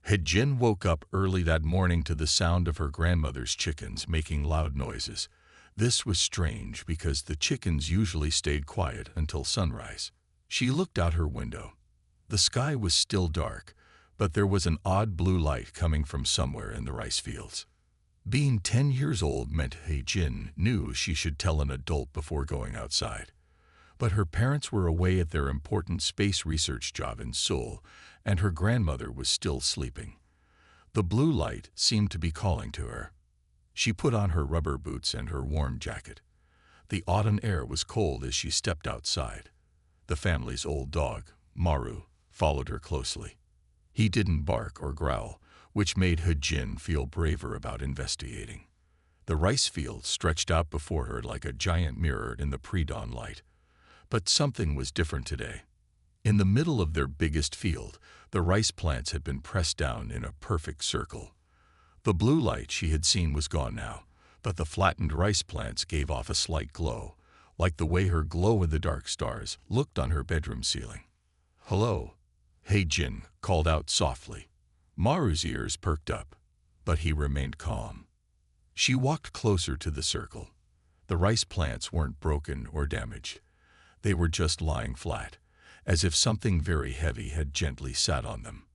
Hejin woke up early that morning to the sound of her grandmother's chickens making loud noises. This was strange because the chickens usually stayed quiet until sunrise. She looked out her window. The sky was still dark, but there was an odd blue light coming from somewhere in the rice fields. Being 10 years old meant Hejin knew she should tell an adult before going outside. But her parents were away at their important space research job in Seoul, and her grandmother was still sleeping. The blue light seemed to be calling to her. She put on her rubber boots and her warm jacket. The autumn air was cold as she stepped outside. The family's old dog, Maru, followed her closely. He didn't bark or growl, which made Hejin feel braver about investigating. The rice field stretched out before her like a giant mirror in the pre-dawn light. But something was different today. In the middle of their biggest field, the rice plants had been pressed down in a perfect circle. The blue light she had seen was gone now, but the flattened rice plants gave off a slight glow, like the way her glow-in-the-dark stars looked on her bedroom ceiling. "Hello," Hejin called out softly. Maru's ears perked up, but he remained calm. She walked closer to the circle. The rice plants weren't broken or damaged. They were just lying flat, as if something very heavy had gently sat on them.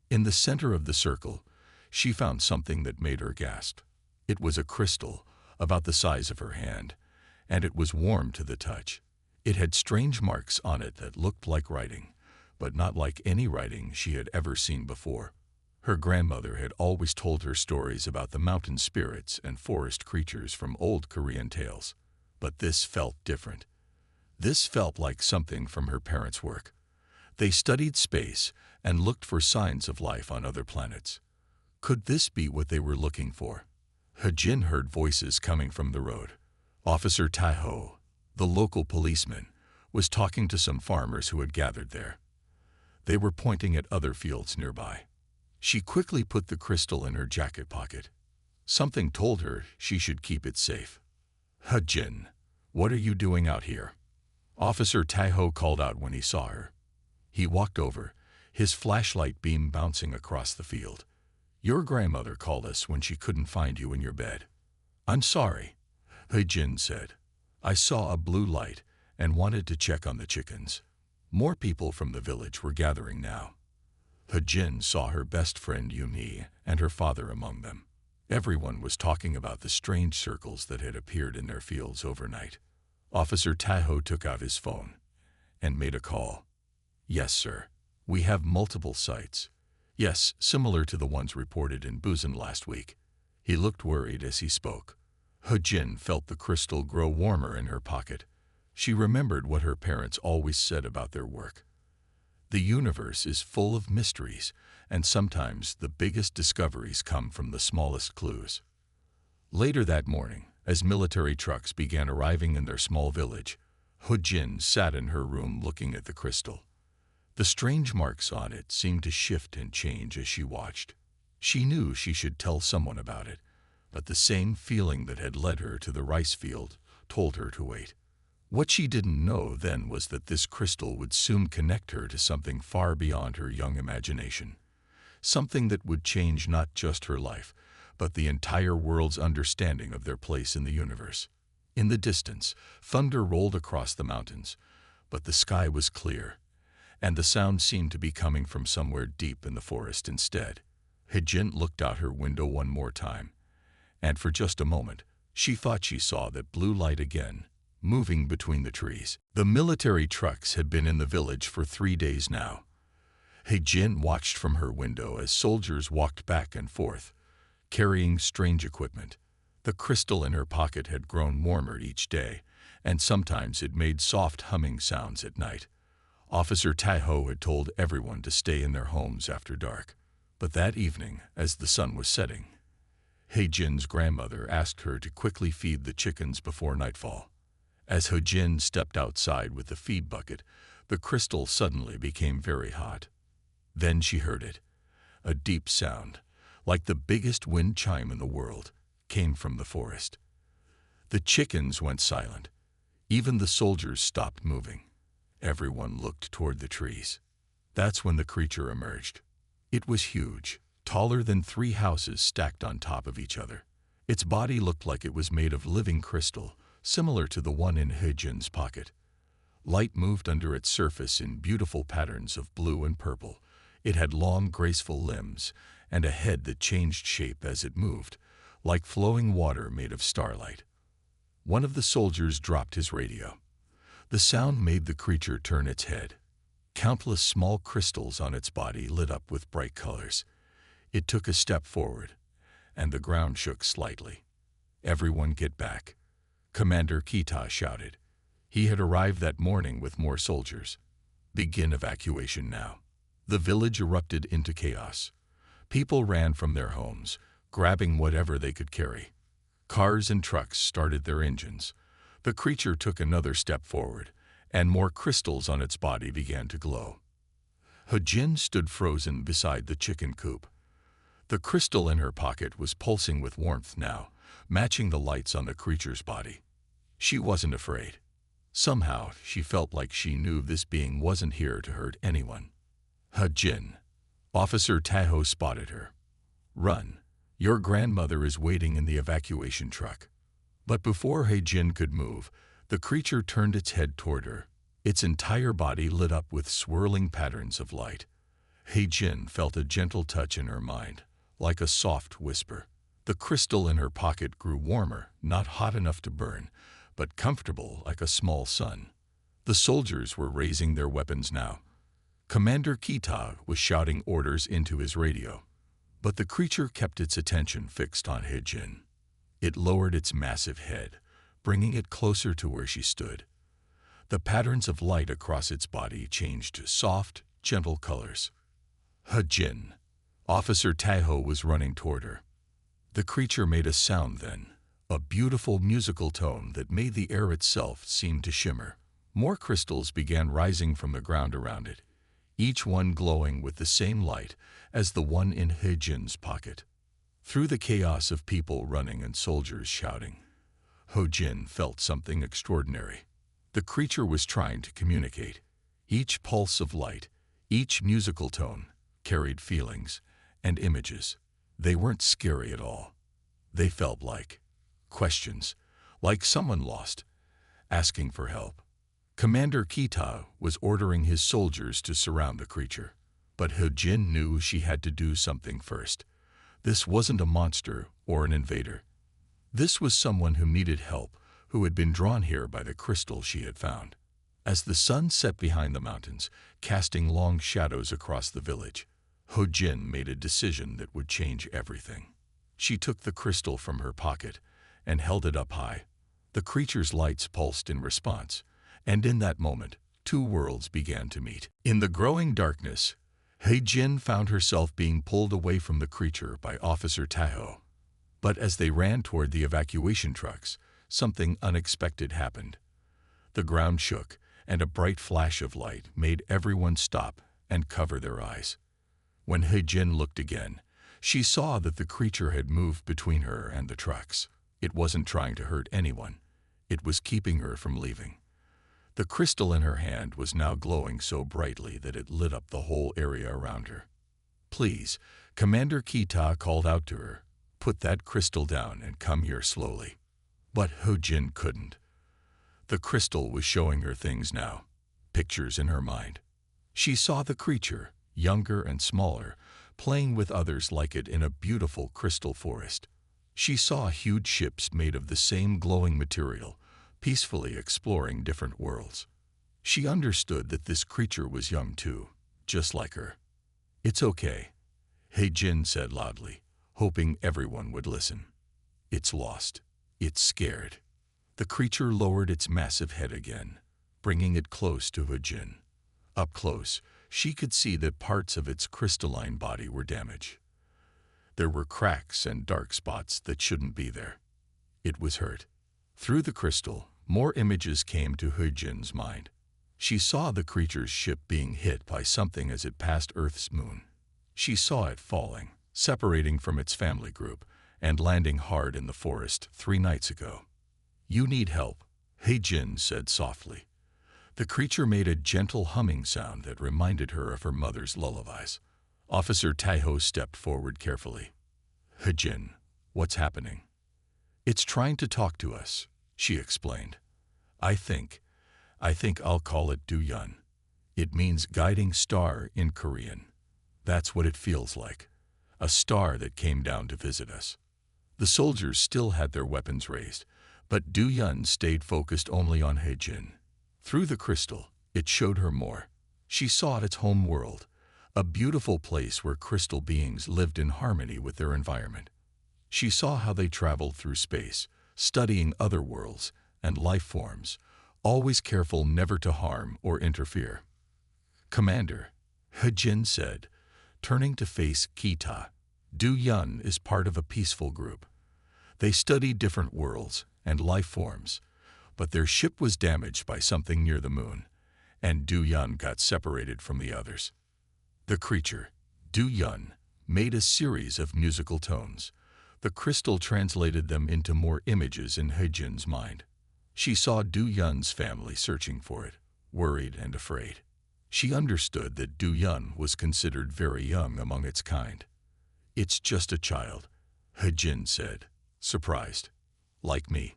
In the center of the circle, she found something that made her gasp. It was a crystal, about the size of her hand, and it was warm to the touch. It had strange marks on it that looked like writing, but not like any writing she had ever seen before. Her grandmother had always told her stories about the mountain spirits and forest creatures from old Korean tales, but this felt different. This felt like something from her parents' work. They studied space and looked for signs of life on other planets. Could this be what they were looking for? Hejin heard voices coming from the road. Officer Taeho, the local policeman, was talking to some farmers who had gathered there. They were pointing at other fields nearby. She quickly put the crystal in her jacket pocket. Something told her she should keep it safe. "Hejin, what are you doing out here?" Officer Taeho called out when he saw her. He walked over, his flashlight beam bouncing across the field. "Your grandmother called us when she couldn't find you in your bed." "I'm sorry," Hejin said. "I saw a blue light and wanted to check on the chickens." More people from the village were gathering now. Hejin saw her best friend Yumi and her father among them. Everyone was talking about the strange circles that had appeared in their fields overnight. Officer Taeho took out his phone and made a call. "Yes, sir. We have multiple sites. Yes, similar to the ones reported in Busan last week." He looked worried as he spoke. Hejin felt the crystal grow warmer in her pocket. She remembered what her parents always said about their work. The universe is full of mysteries, and sometimes the biggest discoveries come from the smallest clues. Later that morning, as military trucks began arriving in their small village, Hejin sat in her room looking at the crystal. The strange marks on it seemed to shift and change as she watched. She knew she should tell someone about it, but the same feeling that had led her to the rice field told her to wait. What she didn't know then was that this crystal would soon connect her to something far beyond her young imagination. Something that would change not just her life, but the entire world's understanding of their place in the universe. In the distance, thunder rolled across the mountains, but the sky was clear, and the sound seemed to be coming from somewhere deep in the forest instead. Hejin looked out her window one more time, and for just a moment, she thought she saw that blue light again, moving between the trees. The military trucks had been in the village for 3 days now. Hejin watched from her window as soldiers walked back and forth, carrying strange equipment. The crystal in her pocket had grown warmer each day, and sometimes it made soft humming sounds at night. Officer Taeho had told everyone to stay in their homes after dark. But that evening, as the sun was setting, Hejin's grandmother asked her to quickly feed the chickens before nightfall. As Hejin stepped outside with the feed bucket, the crystal suddenly became very hot. Then she heard it. A deep sound, like the biggest wind chime in the world, came from the forest. The chickens went silent. Even the soldiers stopped moving. Everyone looked toward the trees. That's when the creature emerged. It was huge, taller than 3 houses stacked on top of each other. Its body looked like it was made of living crystal, similar to the one in He-Jin's pocket. Light moved under its surface in beautiful patterns of blue and purple. It had long, graceful limbs and a head that changed shape as it moved, like flowing water made of starlight. One of the soldiers dropped his radio. The sound made the creature turn its head. Countless small crystals on its body lit up with bright colors. It took a step forward, and the ground shook slightly. "Everyone get back," Commander Kita shouted. He had arrived that morning with more soldiers. "Begin evacuation now." The village erupted into chaos. People ran from their homes, grabbing whatever they could carry. Cars and trucks started their engines. The creature took another step forward, and more crystals on its body began to glow. He-Jin stood frozen beside the chicken coop. The crystal in her pocket was pulsing with warmth now, matching the lights on the creature's body. She wasn't afraid. Somehow, she felt like she knew this being wasn't here to hurt anyone. "He-Jin." Officer Taho spotted her. "Run. Your grandmother is waiting in the evacuation truck." But before He-Jin could move, the creature turned its head toward her. Its entire body lit up with swirling patterns of light. He-Jin felt a gentle touch in her mind, like a soft whisper. The crystal in her pocket grew warmer, not hot enough to burn, but comfortable like a small sun. The soldiers were raising their weapons now. Commander Kita was shouting orders into his radio. But the creature kept its attention fixed on He-Jin. It lowered its massive head, bringing it closer to where she stood. The patterns of light across its body changed to soft, gentle colors. "He-Jin." Officer Taho was running toward her. The creature made a sound then, a beautiful musical tone that made the air itself seem to shimmer. More crystals began rising from the ground around it, each one glowing with the same light as the one in He-Jin's pocket. Through the chaos of people running and soldiers shouting, He-Jin felt something extraordinary. The creature was trying to communicate. Each pulse of light, each musical tone, carried feelings and images. They weren't scary at all. They felt like questions, like someone lost, asking for help. Commander Kita was ordering his soldiers to surround the creature, but He-Jin knew she had to do something first. This wasn't a monster or an invader. This was someone who needed help, who had been drawn here by the crystal she had found. As the sun set behind the mountains, casting long shadows across the village, He-Jin made a decision that would change everything. She took the crystal from her pocket and held it up high. The creature's lights pulsed in response, and in that moment, two worlds began to meet. In the growing darkness, He-Jin found herself being pulled away from the creature by Officer Taho. But as they ran toward the evacuation trucks, something unexpected happened. The ground shook, and a bright flash of light made everyone stop and cover their eyes. When He-Jin looked again, she saw that the creature had moved between her and the trucks. It wasn't trying to hurt anyone. It was keeping her from leaving. The crystal in her hand was now glowing so brightly that it lit up the whole area around her. "Please," Commander Kita called out to her, "put that crystal down and come here slowly." But He-Jin couldn't. The crystal was showing her things now, pictures in her mind. She saw the creature, younger and smaller, playing with others like it in a beautiful crystal forest. She saw huge ships made of the same glowing material, peacefully exploring different worlds. She understood that this creature was young too, just like her. "It's okay," He-Jin said loudly, hoping everyone would listen. "It's lost. It's scared." The creature lowered its massive head again, bringing it close to He-Jin. Up close, she could see that parts of its crystalline body were damaged. There were cracks and dark spots that shouldn't be there. It was hurt. Through the crystal, more images came to He-Jin's mind. She saw the creature's ship being hit by something as it passed Earth's moon. She saw it falling, separating from its family group, and landing hard in the forest 3 nights ago. "You need help," He-Jin said softly. The creature made a gentle humming sound that reminded her of her mother's lullabies. Officer Taiho stepped forward carefully. Hejin, what's happening? It's trying to talk to us, she explained. I think I'll call it Duyun. It means guiding star in Korean. That's what it feels like. A star that came down to visit us. The soldiers still had their weapons raised, but Duyun stayed focused only on Hejin. Through the crystal, it showed her more. She saw its home world, a beautiful place where crystal beings lived in harmony with their environment. She saw how they traveled through space, studying other worlds and life forms, always careful never to harm or interfere. Commander, Hejin said, turning to face Kita. Duyun is part of a peaceful group. They study different worlds and life forms, but their ship was damaged by something near the moon, and Duyun got separated from the others. The creature, Duyun, made a series of musical tones. The crystal translated them into more images in Hejin's mind. She saw Duyun's family searching for it, worried and afraid. She understood that Duyun was considered very young among its kind. It's just a child, Hejin said, surprised. Like me.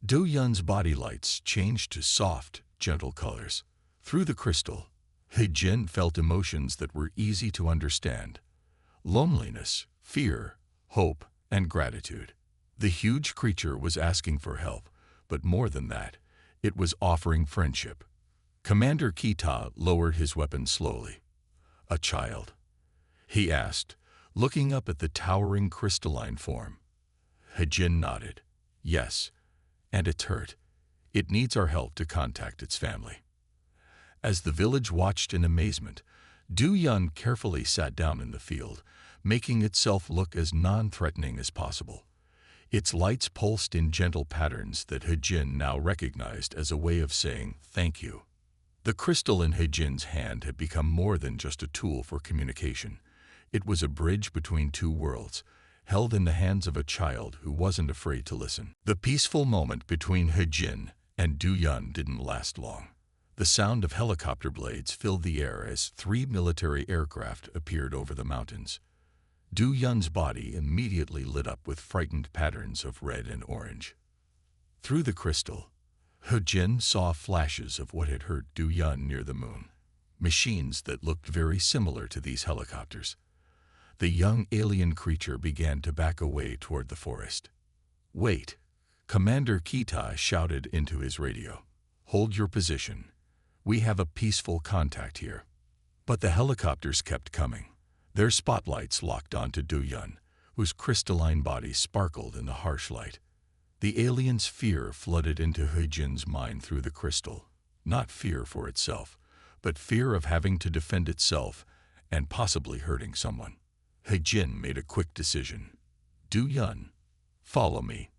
Duyun's body lights changed to soft, gentle colors. Through the crystal, Hejin felt emotions that were easy to understand. Loneliness, fear, hope, and gratitude. The huge creature was asking for help, but more than that, it was offering friendship. Commander Kita lowered his weapon slowly. A child? He asked, looking up at the towering crystalline form. Hejin nodded. Yes, and it's hurt. It needs our help to contact its family. As the village watched in amazement, Duyun carefully sat down in the field, making itself look as non-threatening as possible. Its lights pulsed in gentle patterns that Hejin now recognized as a way of saying thank you. The crystal in Hejin's hand had become more than just a tool for communication. It was a bridge between two worlds, held in the hands of a child who wasn't afraid to listen. The peaceful moment between Hejin and Duyun didn't last long. The sound of helicopter blades filled the air as 3 military aircraft appeared over the mountains. Duyun's body immediately lit up with frightened patterns of red and orange. Through the crystal, Hejin saw flashes of what had hurt Duyun near the moon, machines that looked very similar to these helicopters. The young alien creature began to back away toward the forest. Wait, Commander Kita shouted into his radio. Hold your position. We have a peaceful contact here. But the helicopters kept coming. Their spotlights locked onto Duyun, whose crystalline body sparkled in the harsh light. The alien's fear flooded into Hejin's mind through the crystal. Not fear for itself, but fear of having to defend itself and possibly hurting someone. Hejin made a quick decision. Duyun, follow me.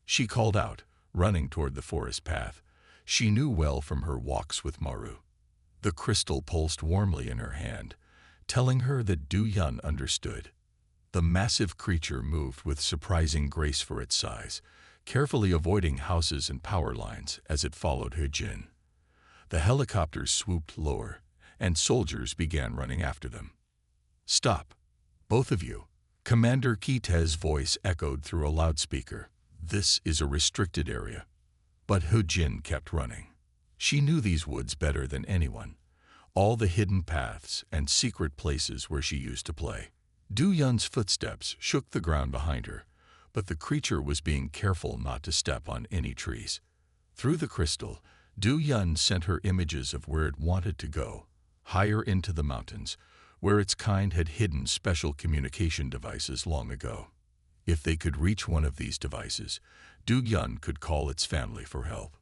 She called out, running toward the forest path. She knew well from her walks with Maru. The crystal pulsed warmly in her hand, telling her that Duyun understood. The massive creature moved with surprising grace for its size, carefully avoiding houses and power lines as it followed Hejin. The helicopters swooped lower, and soldiers began running after them. Stop, both of you. Commander Kita's voice echoed through a loudspeaker. This is a restricted area. But Hejin kept running. She knew these woods better than anyone, all the hidden paths and secret places where she used to play. Duyun's footsteps shook the ground behind her, but the creature was being careful not to step on any trees. Through the crystal, Duyun sent her images of where it wanted to go, higher into the mountains, where its kind had hidden special communication devices long ago. If they could reach one of these devices, Duyun could call its family for help.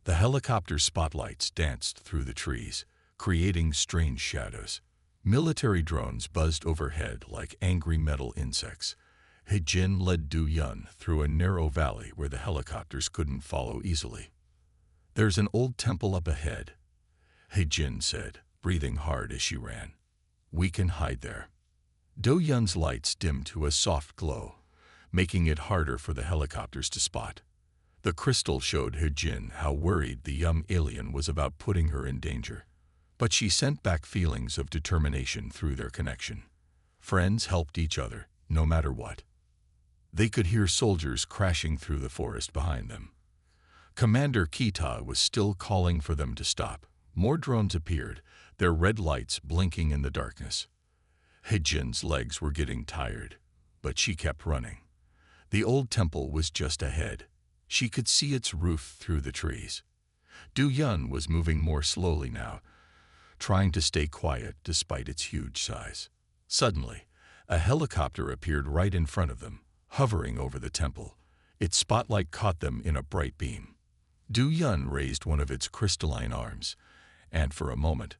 The helicopter spotlights danced through the trees, creating strange shadows. Military drones buzzed overhead like angry metal insects. Hejin led Duyun through a narrow valley where the helicopters couldn't follow easily. There's an old temple up ahead, Hejin said, breathing hard as she ran. We can hide there. Duyun's lights dimmed to a soft glow, making it harder for the helicopters to spot. The crystal showed Hejin how worried the young alien was about putting her in danger. But she sent back feelings of determination through their connection. Friends helped each other, no matter what. They could hear soldiers crashing through the forest behind them. Commander Kita was still calling for them to stop. More drones appeared, their red lights blinking in the darkness. Hejin's legs were getting tired, but she kept running. The old temple was just ahead. She could see its roof through the trees. Du Yun was moving more slowly now, trying to stay quiet despite its huge size. Suddenly, a helicopter appeared right in front of them, hovering over the temple. Its spotlight caught them in a bright beam. Du Yun raised one of its crystalline arms, and for a moment,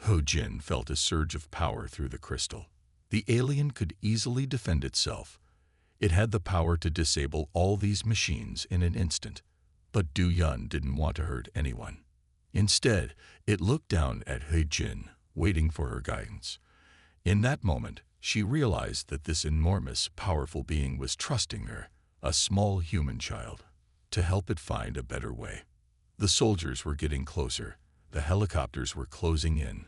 Hejin felt a surge of power through the crystal. The alien could easily defend itself. It had the power to disable all these machines in an instant. But Du Yun didn't want to hurt anyone. Instead, it looked down at Hejin, waiting for her guidance. In that moment, she realized that this enormous, powerful being was trusting her, a small human child, to help it find a better way. The soldiers were getting closer. The helicopters were closing in.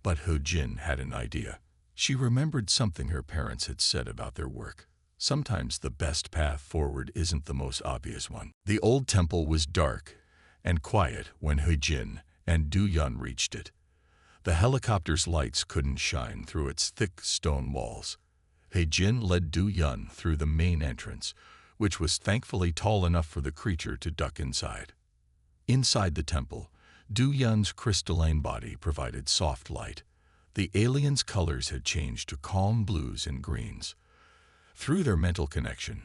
But Hejin had an idea. She remembered something her parents had said about their work. Sometimes the best path forward isn't the most obvious one. The old temple was dark and quiet when Hejin and Du Yun reached it. The helicopter's lights couldn't shine through its thick stone walls. Hejin led Du Yun through the main entrance, which was thankfully tall enough for the creature to duck inside. Inside the temple, Du Yun's crystalline body provided soft light. The alien's colors had changed to calm blues and greens. Through their mental connection,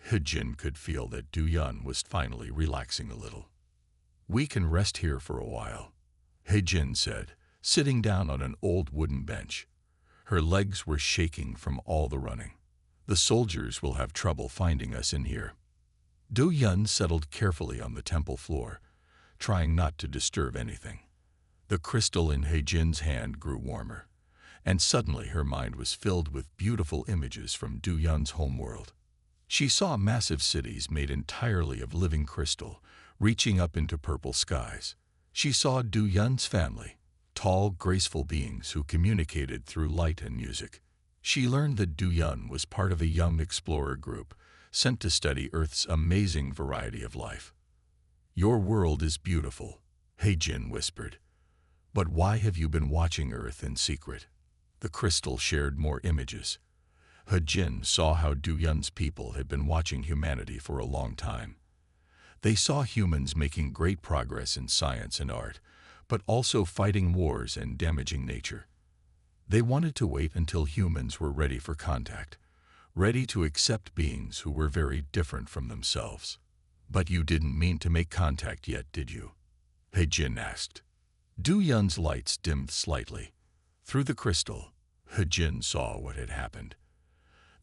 Hejin could feel that Du Yun was finally relaxing a little. "We can rest here for a while," Hejin said, sitting down on an old wooden bench. Her legs were shaking from all the running. "The soldiers will have trouble finding us in here." Du Yun settled carefully on the temple floor, trying not to disturb anything. The crystal in Hejin's hand grew warmer, and suddenly her mind was filled with beautiful images from Du Yun's homeworld. She saw massive cities made entirely of living crystal, reaching up into purple skies. She saw Du Yun's family, tall, graceful beings who communicated through light and music. She learned that Du Yun was part of a young explorer group sent to study Earth's amazing variety of life. "Your world is beautiful," Hejin whispered. "But why have you been watching Earth in secret?" The crystal shared more images. Hejin saw how Du Yun's people had been watching humanity for a long time. They saw humans making great progress in science and art, but also fighting wars and damaging nature. They wanted to wait until humans were ready for contact, ready to accept beings who were very different from themselves. "But you didn't mean to make contact yet, did you?" Hejin asked. Du Yun's lights dimmed slightly. Through the crystal, Hejin saw what had happened.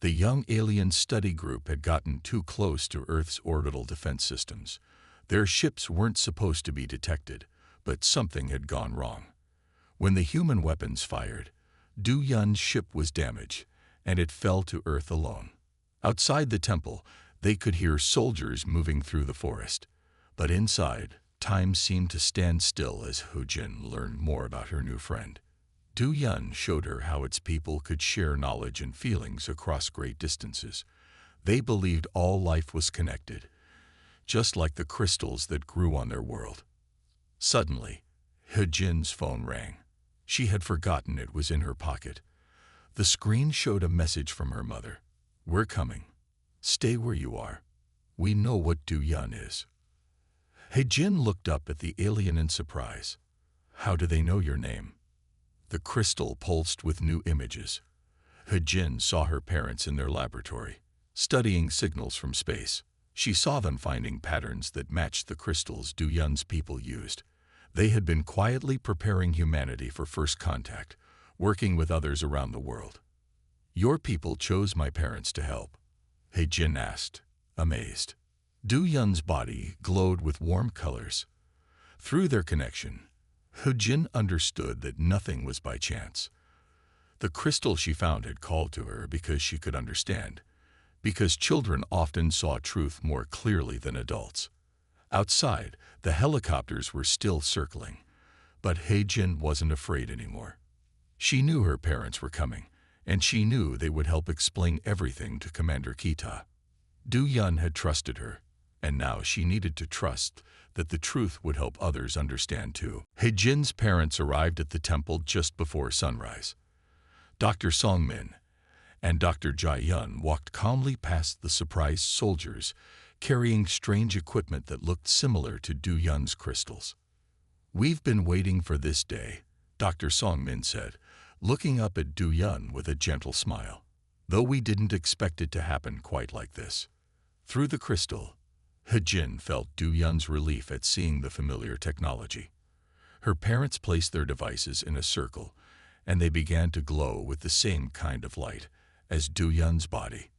The young alien study group had gotten too close to Earth's orbital defense systems. Their ships weren't supposed to be detected, but something had gone wrong. When the human weapons fired, Du Yun's ship was damaged, and it fell to Earth alone. Outside the temple, they could hear soldiers moving through the forest. But inside, time seemed to stand still as Hejin learned more about her new friend. Du Yun showed her how its people could share knowledge and feelings across great distances. They believed all life was connected, just like the crystals that grew on their world. Suddenly, Hejin's phone rang. She had forgotten it was in her pocket. The screen showed a message from her mother. "We're coming. Stay where you are. We know what Du Yun is." Hejin looked up at the alien in surprise. "How do they know your name?" The crystal pulsed with new images. Hejin saw her parents in their laboratory, studying signals from space. She saw them finding patterns that matched the crystals Du Yun's people used. They had been quietly preparing humanity for first contact, working with others around the world. "Your people chose my parents to help?" Hejin asked, amazed. Du Yun's body glowed with warm colors. Through their connection, Hejin understood that nothing was by chance. The crystal she found had called to her because she could understand, because children often saw truth more clearly than adults. Outside, the helicopters were still circling, but Hejin wasn't afraid anymore. She knew her parents were coming, and she knew they would help explain everything to Commander Kita. Du Yun had trusted her, and now she needed to trust that the truth would help others understand too. He Jin's parents arrived at the temple just before sunrise. Dr. Songmin and Dr. Jai Yun walked calmly past the surprised soldiers, carrying strange equipment that looked similar to Du Yun's crystals. "We've been waiting for this day," Dr. Songmin said, looking up at Du Yun with a gentle smile. "Though we didn't expect it to happen quite like this." Through the crystal, He Jin felt Du Yun's relief at seeing the familiar technology. Her parents placed their devices in a circle, and they began to glow with the same kind of light as Du Yun's body.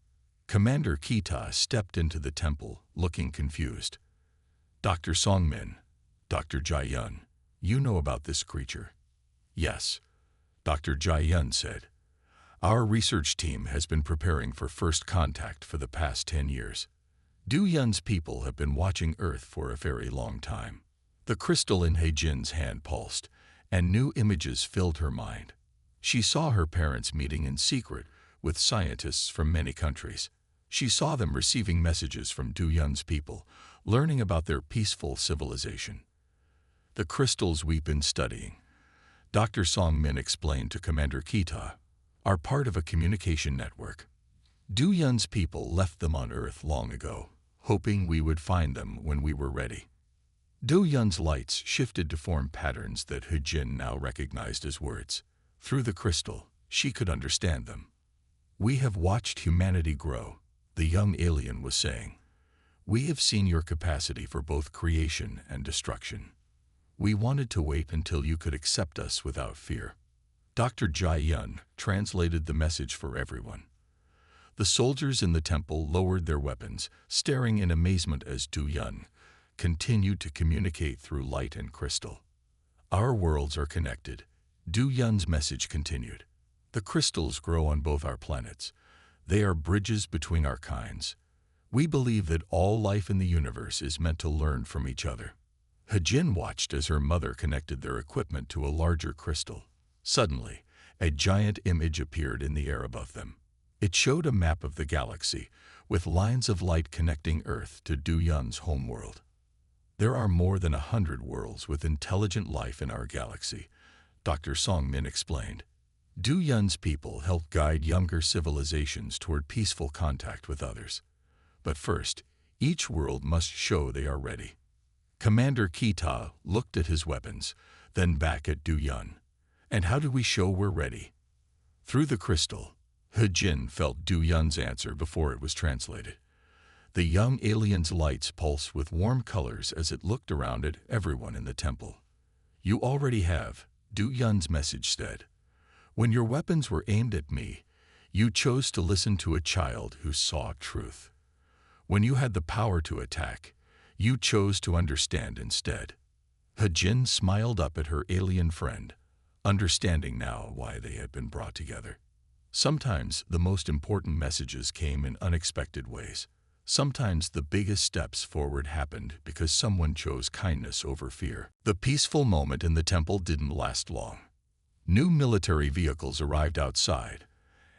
Commander Kita stepped into the temple, looking confused. "Dr. Songmin, Dr. Jai Yun, you know about this creature?" "Yes," Dr. Jai Yun said. "Our research team has been preparing for first contact for the past 10 years. Du Yun's people have been watching Earth for a very long time." The crystal in He Jin's hand pulsed, and new images filled her mind. She saw her parents meeting in secret with scientists from many countries. She saw them receiving messages from Du Yun's people, learning about their peaceful civilization. "The crystals we've been studying," Dr. Songmin explained to Commander Kita, "are part of a communication network. Du Yun's people left them on Earth long ago, hoping we would find them when we were ready." Du Yun's lights shifted to form patterns that He Jin now recognized as words. Through the crystal, she could understand them. "We have watched humanity grow," the young alien was saying. "We have seen your capacity for both creation and destruction. We wanted to wait until you could accept us without fear." Dr. Jai Yun translated the message for everyone. The soldiers in the temple lowered their weapons, staring in amazement as Du Yun continued to communicate through light and crystal. "Our worlds are connected," Du Yun's message continued. "The crystals grow on both our planets. They are bridges between our kinds. We believe that all life in the universe is meant to learn from each other." He Jin watched as her mother connected their equipment to a larger crystal. Suddenly, a giant image appeared in the air above them. It showed a map of the galaxy, with lines of light connecting Earth to Du Yun's homeworld. "There are more than 100 worlds with intelligent life in our galaxy," Dr. Songmin explained. Du Yun's people help guide younger civilizations toward peaceful contact with others. But first, each world must show they are ready. Commander Kita looked at his weapons, then back at Du Yun. "And how do we show we're ready?" Through the crystal, He Jin felt Du Yun's answer before it was translated. The young alien's lights pulsed with warm colors as it looked around at everyone in the temple. "You already have," Du Yun's message said. "When your weapons were aimed at me, you chose to listen to a child who saw truth. When you had the power to attack, you chose to understand instead." He Jin smiled up at her alien friend, understanding now why they had been brought together. Sometimes the most important messages came in unexpected ways. Sometimes the biggest steps forward happened because someone chose kindness over fear. The peaceful moment in the temple didn't last long. New military vehicles arrived outside,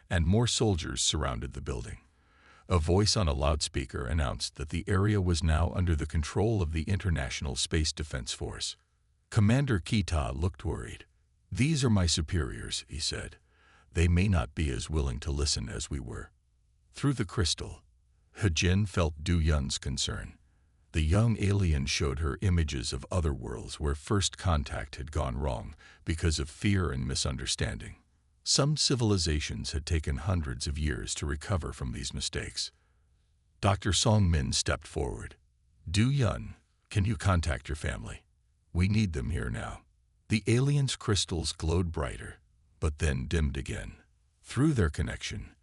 and more soldiers surrounded the building. A voice on a loudspeaker announced that the area was now under the control of the International Space Defense Force. Commander Kita looked worried. "These are my superiors," he said. "They may not be as willing to listen as we were." Through the crystal, He Jin felt Du Yun's concern. The young alien showed her images of other worlds where first contact had gone wrong because of fear and misunderstanding. Some civilizations had taken hundreds of years to recover from these mistakes. Dr. Songmin stepped forward. "Du Yun, can you contact your family? We need them here now." The alien's crystals glowed brighter, but then dimmed again. Through their connection,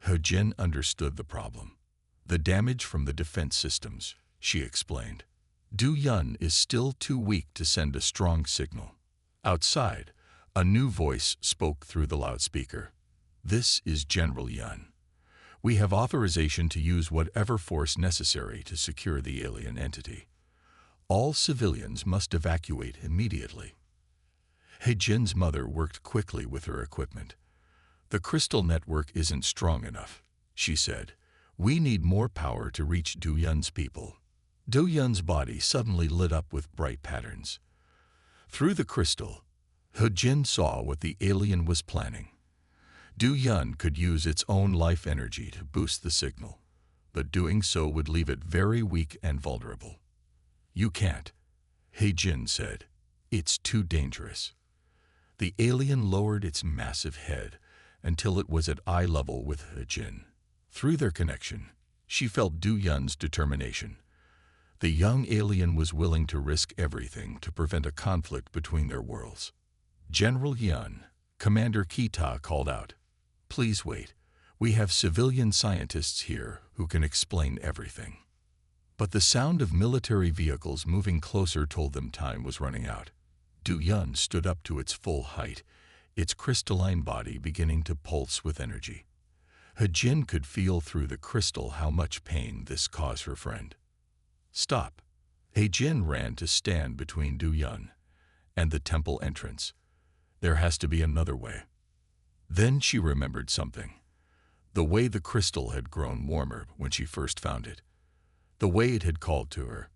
He Jin understood the problem. "The damage from the defense systems," she explained. "Du Yun is still too weak to send a strong signal." Outside, a new voice spoke through the loudspeaker. "This is General Yun. We have authorization to use whatever force necessary to secure the alien entity. All civilians must evacuate immediately." He Jin's mother worked quickly with her equipment. "The crystal network isn't strong enough," she said. "We need more power to reach Du Yun's people." Du Yun's body suddenly lit up with bright patterns. Through the crystal, He Jin saw what the alien was planning. Du Yun could use its own life energy to boost the signal, but doing so would leave it very weak and vulnerable. "You can't," He Jin said. "It's too dangerous." The alien lowered its massive head until it was at eye level with He Jin. Through their connection, she felt Du Yun's determination. The young alien was willing to risk everything to prevent a conflict between their worlds. General Yun, Commander Kita called out, "Please wait. We have civilian scientists here who can explain everything." But the sound of military vehicles moving closer told them time was running out. Du Yun stood up to its full height, its crystalline body beginning to pulse with energy. He Jin could feel through the crystal how much pain this caused her friend. "Stop." He Jin ran to stand between Du Yun and the temple entrance. "There has to be another way." Then she remembered something. The way the crystal had grown warmer when she first found it. The way it had called to her.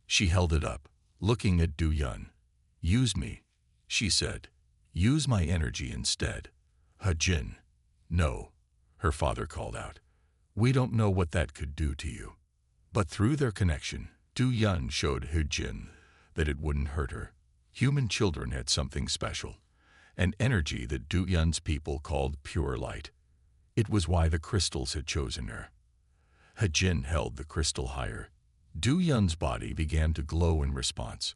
She held it up, looking at Du Yun. "Use me," she said. "Use my energy instead." "He Jin." "No," her father called out. "We don't know what that could do to you." But through their connection, Du Yun showed He Jin that it wouldn't hurt her. Human children had something special, an energy that Du Yun's people called pure light. It was why the crystals had chosen her. He Jin held the crystal higher. Du Yun's body began to glow in response.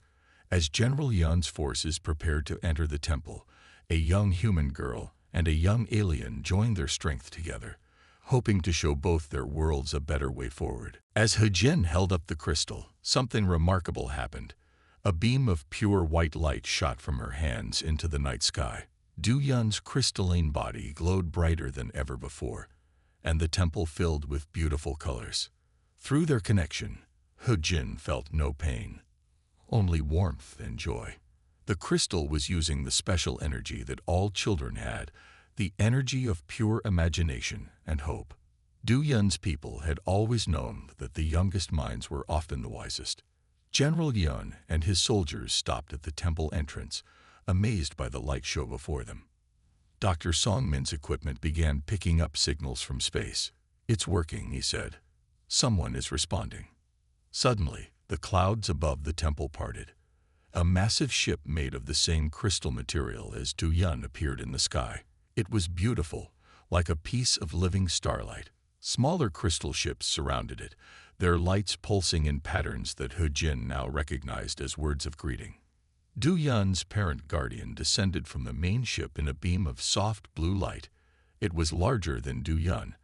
As General Yun's forces prepared to enter the temple, a young human girl and a young alien joined their strength together, hoping to show both their worlds a better way forward. As He Jin held up the crystal, something remarkable happened. A beam of pure white light shot from her hands into the night sky. Du Yun's crystalline body glowed brighter than ever before, and the temple filled with beautiful colors. Through their connection, He Jin felt no pain, only warmth and joy. The crystal was using the special energy that all children had, the energy of pure imagination and hope. Du Yun's people had always known that the youngest minds were often the wisest. General Yun and his soldiers stopped at the temple entrance, amazed by the light show before them. Dr. Songmin's equipment began picking up signals from space. "It's working," he said. "Someone is responding." Suddenly, the clouds above the temple parted. A massive ship made of the same crystal material as Du Yun appeared in the sky. It was beautiful, like a piece of living starlight. Smaller crystal ships surrounded it, their lights pulsing in patterns that He Jin now recognized as words of greeting. Du Yun's parent guardian descended from the main ship in a beam of soft blue light. It was larger than Du Yun,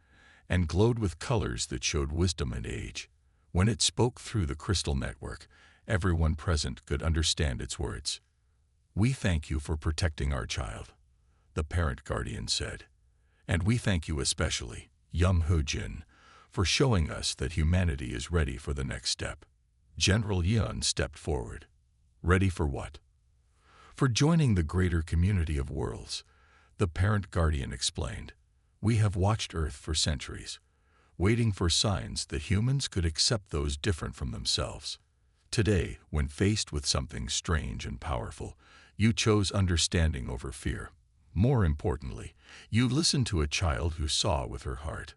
and glowed with colors that showed wisdom and age. When it spoke through the crystal network, everyone present could understand its words. "We thank you for protecting our child," the parent guardian said. "And we thank you especially, young He Jin, for showing us that humanity is ready for the next step." General Yun stepped forward. "Ready for what?" "For joining the greater community of worlds," the parent guardian explained. "We have watched Earth for centuries, waiting for signs that humans could accept those different from themselves. Today, when faced with something strange and powerful, you chose understanding over fear. More importantly, you listened to a child who saw with her heart."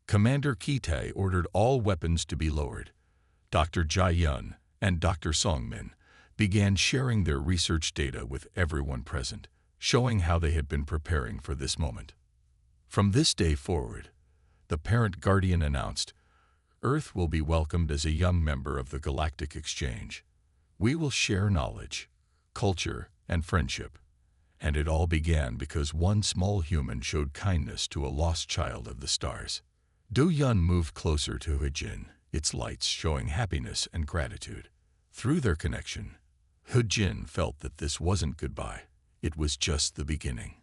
Commander Kita ordered all weapons to be lowered. Dr. Jai Yun and Dr. Songmin began sharing their research data with everyone present, showing how they had been preparing for this moment. From this day forward, the parent guardian announced, "Earth will be welcomed as a young member of the Galactic Exchange. We will share knowledge, culture, and friendship." And it all began because one small human showed kindness to a lost child of the stars. Du Yun moved closer to He Jin, its lights showing happiness and gratitude. Through their connection, He Jin felt that this wasn't goodbye, it was just the beginning.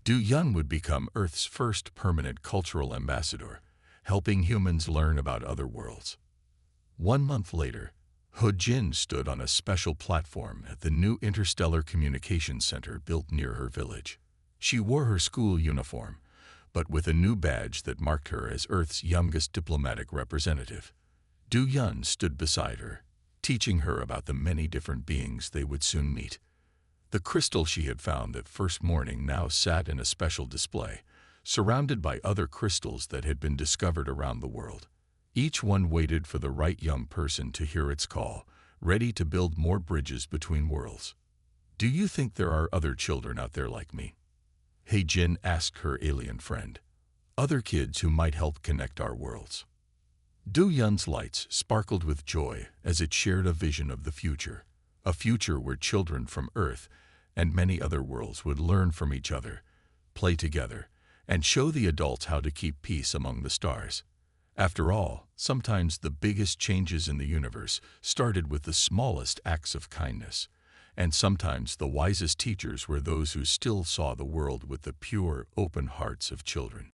Du Yun would become Earth's first permanent cultural ambassador, helping humans learn about other worlds. 1 month later, He Jin stood on a special platform at the new interstellar communications center built near her village. She wore her school uniform, but with a new badge that marked her as Earth's youngest diplomatic representative. Du Yun stood beside her, teaching her about the many different beings they would soon meet. The crystal she had found that first morning now sat in a special display, surrounded by other crystals that had been discovered around the world. Each one waited for the right young person to hear its call, ready to build more bridges between worlds. "Do you think there are other children out there like me?" He Jin asked her alien friend. "Other kids who might help connect our worlds?" Du Yun's lights sparkled with joy as it shared a vision of the future, a future where children from Earth and many other worlds would learn from each other, play together, and show the adults how to keep peace among the stars. After all, sometimes the biggest changes in the universe started with the smallest acts of kindness, and sometimes the wisest teachers were those who still saw the world with the pure, open hearts of children.